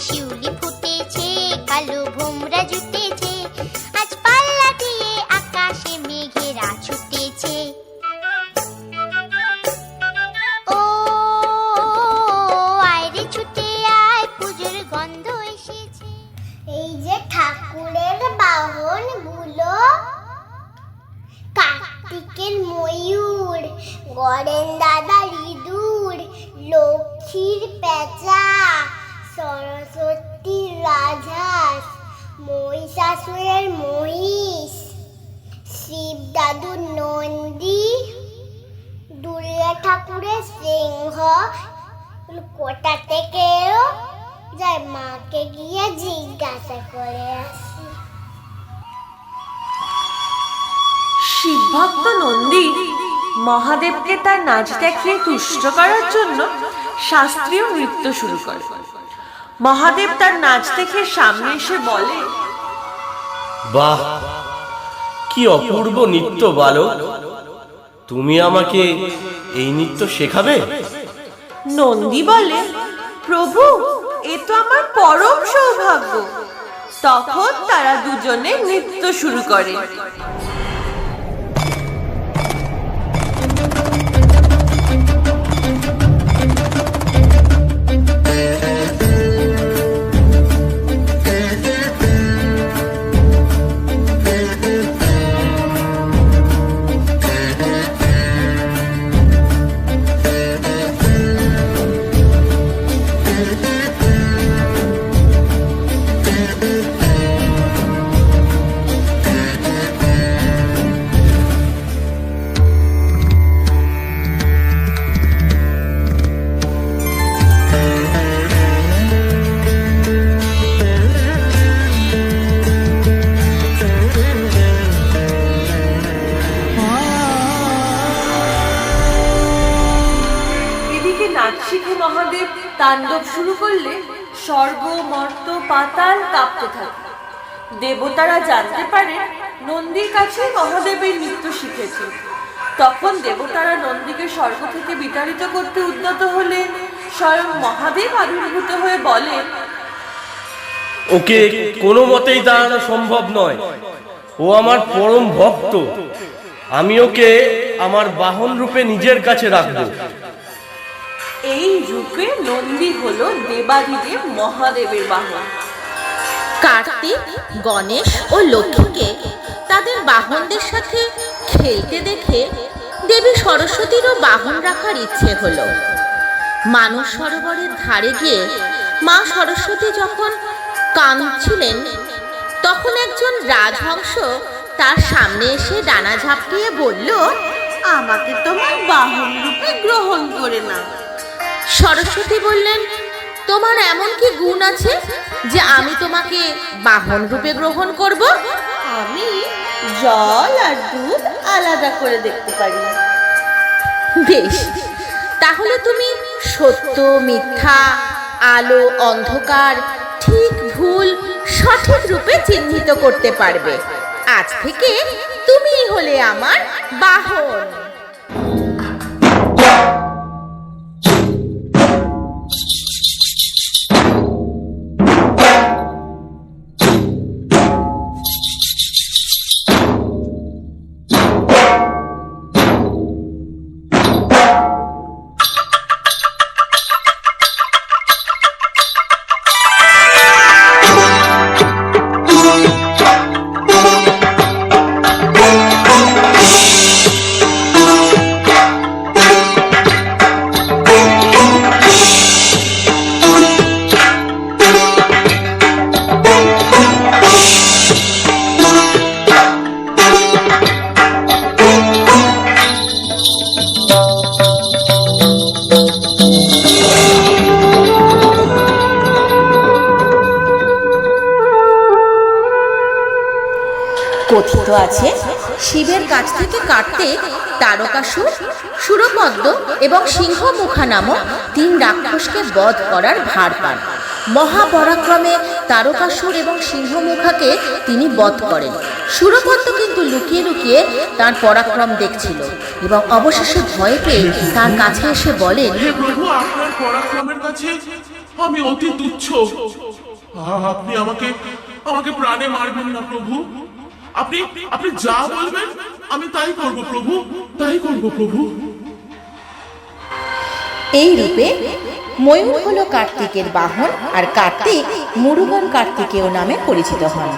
শিউলি ফুটেছে, কালো ভোমরা জুটেছে, আজ পাল্লা দিয়ে আকাশে মেঘেরা ছুটেছে। ও আয়রে ছুটে আয়, পুজোর গন্ধ এসেছে। এই যে ঠাকুরের বাহন গুলো, কার্তিকের ময়ূর, গড়েন দাদার ইঁদুর, লক্ষ্মীর পেঁচা, সরস্বতীর রাজহাঁস, মহিষাসুরের মহিষ, শিব দাদুর নন্দী, দুর্গা ঠাকুরের সিংহ। কোথা থেকে এলো? যাই মাকে গিয়ে জিজ্ঞাসা করে আসি। শিবভক্ত নন্দী মহাদেবকে তার নাচ দেখিয়ে তুষ্ট করার জন্য শাস্ত্রীয় নৃত্য শুরু করে। মহাদেব তার নাচ দেখে সামনে এসে বলে, বাহ, কি অপূর্ব নৃত্য বালক! তুমি আমাকে এই নৃত্য শেখাবে? নন্দী বলে, প্রভু, এ তো আমার পরম সৌভাগ্য। তখন তারা দুজনে নৃত্য শুরু করে। মহাদেব তাণ্ডব শুরু করলে স্বর্গ, মর্ত, পাতাল কাঁপতে থাকে। দেবতারা জানতে পারে নন্দীর কাছে মহাদেবের নৃত্য শিখেছে। তখন দেবতারা নন্দীকে স্বর্গ থেকে বিতাড়িত করতে উদ্যত হলে স্বয়ং মহাদেব আবির্ভূত হয়ে বলেন, ওকে কোনো মতেই তাড়ানো সম্ভব নয়। ও আমার পরম ভক্ত। আমি ওকে আমার বাহন রূপে নিজের কাছে রাখবো। এই রূপে নন্দী হলো দেবাদিদেব মহাদেবের বাহন। কার্তিক, গণেশ ও লক্ষ্মীকে তাদের বাহনদের সাথে খেলতে দেখে দেবী সরস্বতীরও বাহন রাখার ইচ্ছে হলো। মানস সরোবরের ধারে গিয়ে মা সরস্বতী যখন কাঁদছিলেন, তখন একজন রাজহংস তার সামনে এসে ডানা ঝাপটিয়ে বলল, আমাকে তোমার বাহন রূপে গ্রহণ করে না। সরস্বতী বললেন, তোমার এমন কি গুণ আছে যে আমি তোমাকে বাহন রূপে গ্রহণ করব? আমি জল আর দুধ আলাদা করে দেখতে পারি। বেশ, তাহলে তুমি সত্য, মিথ্যা, আলো, অন্ধকার, ঠিক ভুল সঠিক রূপে চিহ্নিত করতে পারবে। আজ থেকে তুমিই হলে আমার বাহন। কথিত আছে শিবের কাছ থেকে কাটতে তারকাসুর, সুরপদ্ম এবং সিংহমুখা নামক 3 রাক্ষসকে বধ করার ভার পান। মহাপরাক্রমে তারকাসুর এবং সিংহমুখাকে তিনি বধ করেন। সুরপদ্ম কিন্তু লুকিয়ে লুকিয়ে তার পরাক্রম দেখছিল এবং অবশেষে ভয় পেয়ে তার কাছে এসে বলেন, হে প্রভু, আপনার পরাক্রমের কাছে আমি অতি তুচ্ছ। আপনি আমাকে প্রাণে মারবেন না প্রভু। আপনি আপনি যা বলবেন আমি তাই করব প্রভু, তাই করব প্রভু। এই রূপে ময়ূর হল কার্তিকের বাহন, আর কার্তিক মুরুগন কার্তিকেয় নামে পরিচিত হন।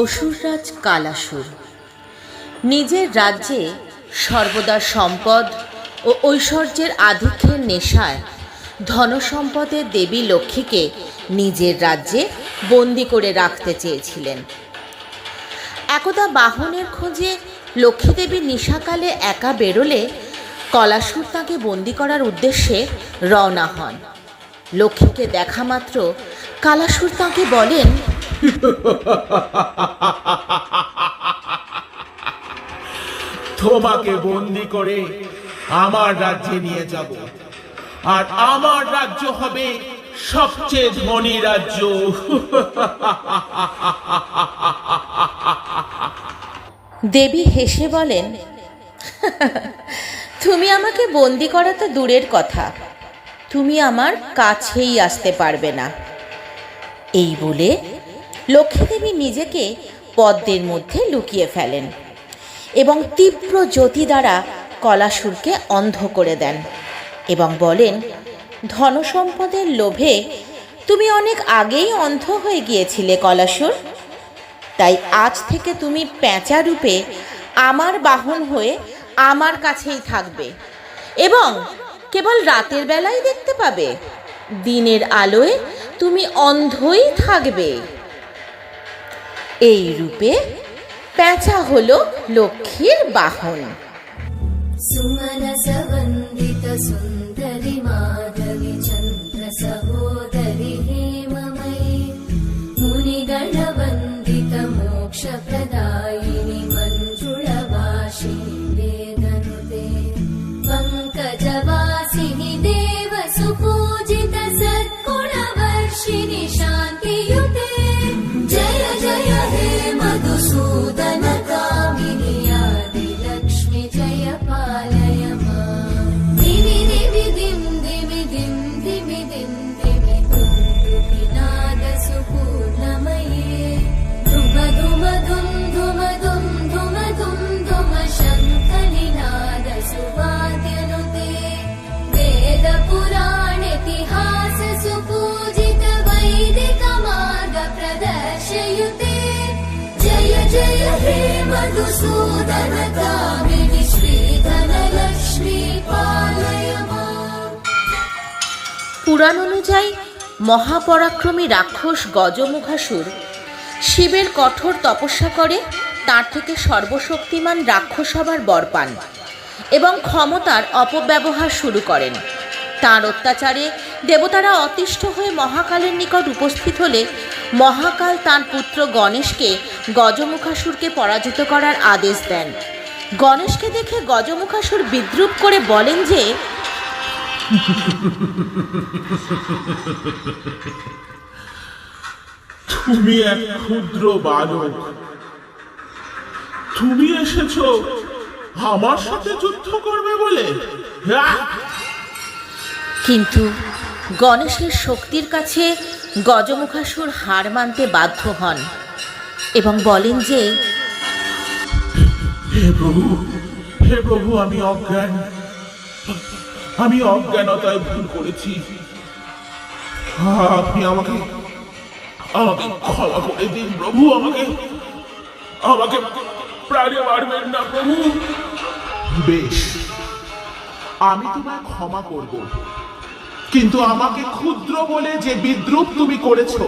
অসুররাজ কালাসুর নিজের রাজ্যে সর্বদা সম্পদ ও ঐশ্বর্যের আধিক্যের নেশায় ধনসম্পদের দেবী লক্ষ্মীকে নিজের রাজ্যে বন্দি করে রাখতে চেয়েছিলেন। একদা বাহনের খোঁজে লক্ষ্মী দেবী নিশাকালে একা বেরোলে কলাসুর তাকে বন্দি করার উদ্দেশ্যে রওনা হন। লক্ষ্মীকে দেখা মাত্র কালাসুর তাকে বলেন, তোমাকে বন্দি করে আমার রাজ্যে নিয়ে যাব, আর আমার রাজ্য হবে সবচেয়ে ধনী রাজ্য। দেবী হেসে বলেন, তুমি আমাকে বন্দি করা তো দূরের কথা, তুমি আমার কাছেই আসতে পারবে না। এই বলে লক্ষ্মীদেবী নিজেকে পদ্মের মধ্যে লুকিয়ে ফেলেন এবং তীব্র জ্যোতি দ্বারা কলাসুরকে অন্ধ করে দেন এবং বলেন, ধনসম্পদের লোভে তুমি অনেক আগেই অন্ধ হয়ে গিয়েছিলে কলাসুর, তাই আজ থেকে তুমি পেঁচা রূপে আমার বাহন হয়ে আমার কাছেই থাকবে এবং কেবল রাতের বেলায় দেখতে পাবে, দিনের আলোয় তুমি অন্ধই থাকবে। এই রূপে পেঁচা হলো লক্ষ্মীর বাহন। सुमनस वन्दित सुन्दरि माधवि चन्द्र सहोदरि हेममयि मुनिगण वन्दित मोक्षप्रदायिनि मञ्जुळवासिनि वेदनुते पङ्कजवासिनि देव सुपूजित सद्गुणवर्षिणि शान्तियुते जय जय हे मधुसूदन कामिनि आदिलक्ष्मि जय पालय मां दिवि दिवि दिं दिवि दिं दिवि दिं दिवि दुं दुहिनाद सुपूर्णमये धुम धुम धुं धुम धुं धुम धुं धुम शङ्खनिनाद सुवाद्यनुते वेद पुराण इतिहास सुपूजित वैदिक मार्ग प्रदर्शयुते जय जय हे मधुसूदन कामिनि श्रीधन लक्ष्मी पालय मां। পুরাণ অনুযায়ী মহাপরাক্রমী রাক্ষস গজমুখাসুর শিবের কঠোর তপস্যা করে তার থেকে সর্বশক্তিমান রাক্ষস হবার বর পান এবং ক্ষমতার অপব্যবহার শুরু করেন। তাঁর অত্যাচারে দেবতারা অতিষ্ঠ হয়ে মহাকালের নিকট উপস্থিত হলে মহাকাল তাঁর পুত্র গণেশকে গজমুখাসুরকে পরাজিত করার আদেশ দেন। গণেশকে দেখে গজমুখাসুর বিদ্রূপ করে বলেন যে, তুমি এক ক্ষুদ্র বালক, তুমি এসেছো আমার সাথে যুদ্ধ করবে বলে? হ্যাঁ? কিন্তু গণেশের শক্তির কাছে গজমুখাসুর হার মানতে বাধ্য হন এবং বলেন যে, হে প্রভু, আমি অজ্ঞানতায় ভুল করেছি। আপনি আমাকে ক্ষমা করে দিন প্রভু। আমাকে প্রাণে মারবেন না প্রভু। বেশ, আমি তোমায় ক্ষমা করব, কিন্তু আমাকে ক্ষুদ্র বলে যে বিদ্রুপ তুমি করেছো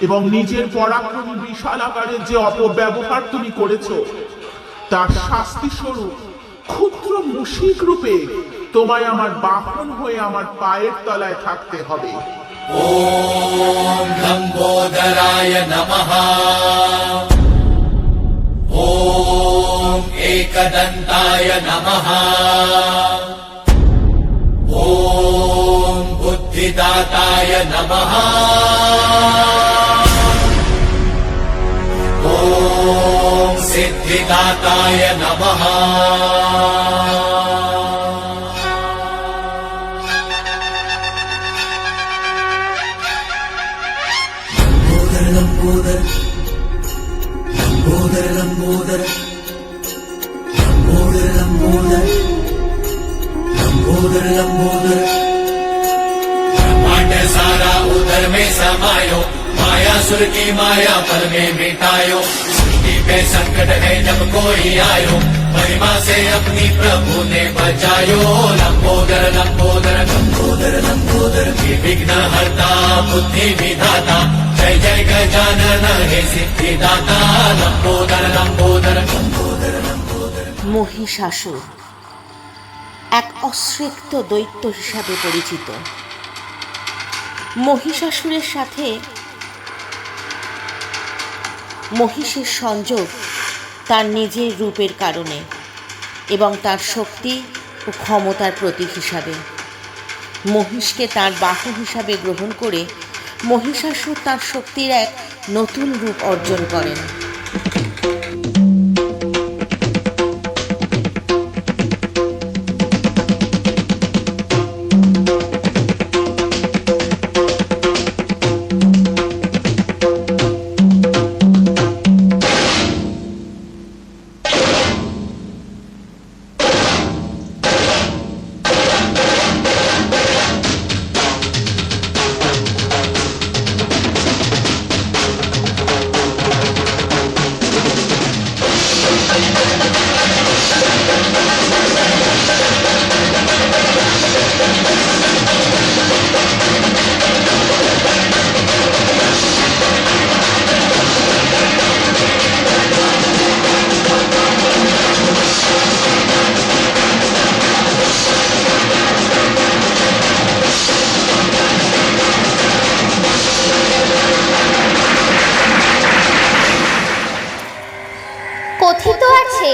এবং নিজের পরাক্রমী বিশাল আকারের যে অপব্যবহার তুমি করেছো, তার শাস্তি স্বরূপ ক্ষুদ্র মুশিক রূপে তোমায় আমার বাহন হয়ে আমার পায়ের তলায় থাকতে হবে। ওম লম্বোদরায় নমঃ। ওম एकदन्ताय नमः। ओम बुद्धिदाताय नमः। ओम सिद्धिदाताय नमः। लंबोदर लंबोदर लंबोदर लंबोदर लंबोदर लंबोदर लंबोदर ब्रह्मांड सारा उदर में समायो, मायासुर की माया पल में मिटायो। सृष्टि पे संकट है जब कोई आयो, महिमा से अपनी प्रभु ने बचायो। लंबोदर लंबोदर लंबोदर लंबोदर विघ्न हरता बुद्धि विधाता, जय जय गजानन हे सिद्धिदाता। लंबोदर लंबोदर लंबोदर लंबोदर। মহিষাসুর এক অশ্রেক্ত দৈত্য হিসাবে পরিচিত। মহিষাসুরের সাথে মহিষের সংযোগ তার নিজের রূপের কারণে এবং তার শক্তি ও ক্ষমতার প্রতীক হিসাবে। মহিষকে তার বাহু হিসাবে গ্রহণ করে মহিষাসুর তার শক্তির এক নতুন রূপ অর্জন করেন। কথিত আছে,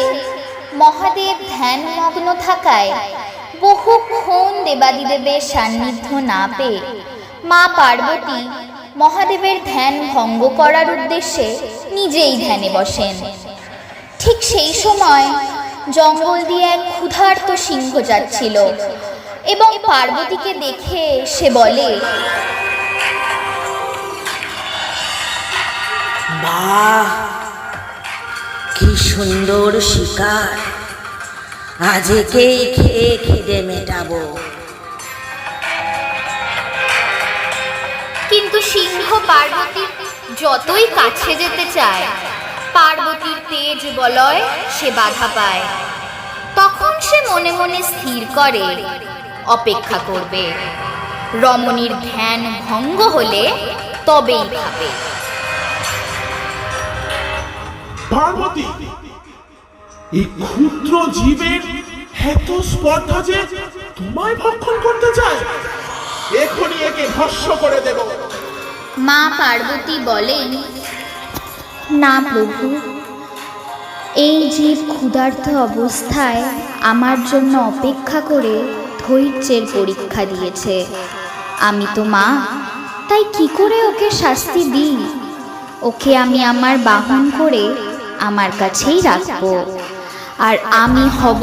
মহাদেব ধ্যানমগ্ন থাকায় বহুক্ষণ দেবাদিদেবের সান্নিধ্য না পেয়ে মা পার্বতী মহাদেবের ধ্যান ভঙ্গ করার উদ্দেশ্যে নিজেই ধ্যানে বসেন। ঠিক সেই সময় জঙ্গল দিয়ে এক ক্ষুধার্ত সিংহ যাচ্ছিল এবং পার্বতীকে দেখে সে বলে, বাহ, কি সুন্দর শিকার! আজ একেই খেয়ে খিদে মেটাবো। কিন্তু সিংহ পার্বতীর যতই কাছে যেতে চায়, পার্বতীর তেজ বলয় সে বাধা পায়। তখন সে মনে মনে স্থির করে অপেক্ষা করবে, রমণীর ধ্যান ভঙ্গ হলে তবেই খাবে। পার্বতী, এই ক্ষুদ্র জীবের এত স্পর্ধা যে তোমায় ভক্ষণ করতে চায়, এখনই একে ভস্ম করে দেব। মা পার্বতী বলেন, না প্রভু, এই জীব ক্ষুধার্ত অবস্থায় আমার জন্য অপেক্ষা করে ধৈর্যের পরীক্ষা দিয়েছে। আমি তো মা, তাই কি করে ওকে শাস্তি দিই? ওকে আমি আমার বাহন করে আমার কাছেই রাখবো। আর আমি হব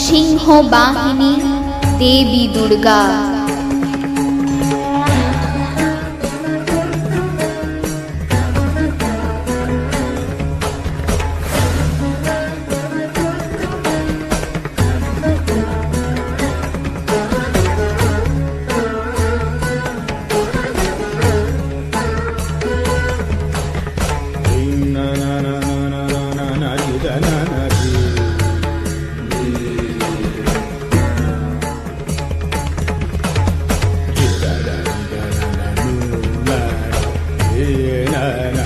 সিংহ বাহিনী দেবী দুর্গা। na